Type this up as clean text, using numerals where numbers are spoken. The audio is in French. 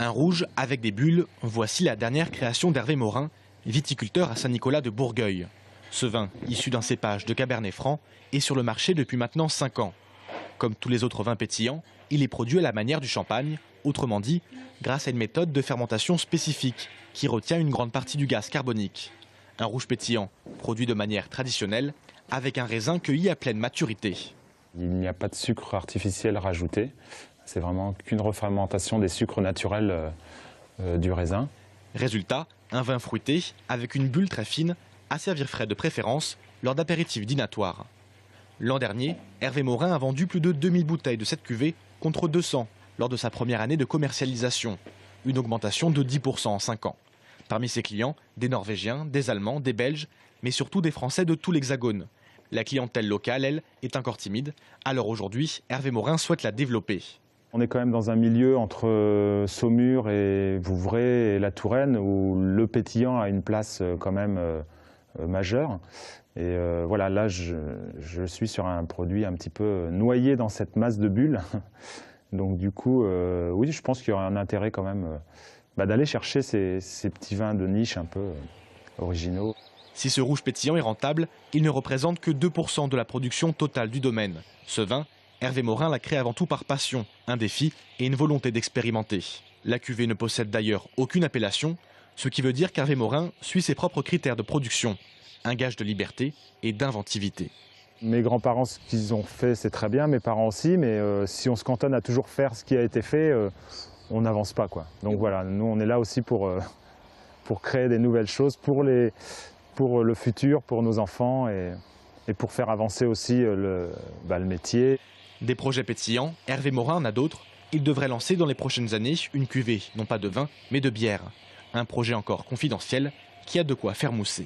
Un rouge avec des bulles, voici la dernière création d'Hervé Morin, viticulteur à Saint-Nicolas de Bourgueil. Ce vin, issu d'un cépage de Cabernet Franc, est sur le marché depuis maintenant 5 ans. Comme tous les autres vins pétillants, il est produit à la manière du champagne, autrement dit, grâce à une méthode de fermentation spécifique qui retient une grande partie du gaz carbonique. Un rouge pétillant, produit de manière traditionnelle, avec un raisin cueilli à pleine maturité. Il n'y a pas de sucre artificiel rajouté. C'est vraiment qu'une refermentation des sucres naturels du raisin. Résultat, un vin fruité avec une bulle très fine, à servir frais de préférence lors d'apéritifs dînatoires. L'an dernier, Hervé Morin a vendu plus de 2000 bouteilles de cette cuvée contre 200 lors de sa première année de commercialisation. Une augmentation de 10% en 5 ans. Parmi ses clients, des Norvégiens, des Allemands, des Belges, mais surtout des Français de tout l'Hexagone. La clientèle locale, elle, est encore timide. Alors aujourd'hui, Hervé Morin souhaite la développer. On est quand même dans un milieu entre Saumur et Vouvray et la Touraine où le pétillant a une place quand même majeure. Et voilà, là je suis sur un produit un petit peu noyé dans cette masse de bulles. Donc du coup, oui, je pense qu'il y aura un intérêt quand même d'aller chercher ces petits vins de niche un peu originaux. Si ce rouge pétillant est rentable, il ne représente que 2% de la production totale du domaine. Ce vin, Hervé Morin l'a créé avant tout par passion, un défi et une volonté d'expérimenter. La cuvée ne possède d'ailleurs aucune appellation, ce qui veut dire qu'Hervé Morin suit ses propres critères de production. Un gage de liberté et d'inventivité. Mes grands-parents, ce qu'ils ont fait, c'est très bien, mes parents aussi, mais si on se cantonne à toujours faire ce qui a été fait, on n'avance pas, quoi. Donc voilà, nous on est là aussi pour créer des nouvelles choses pour le futur, pour nos enfants et pour faire avancer aussi le métier. Des projets pétillants, Hervé Morin en a d'autres. Il devrait lancer dans les prochaines années une cuvée, non pas de vin, mais de bière. Un projet encore confidentiel qui a de quoi faire mousser.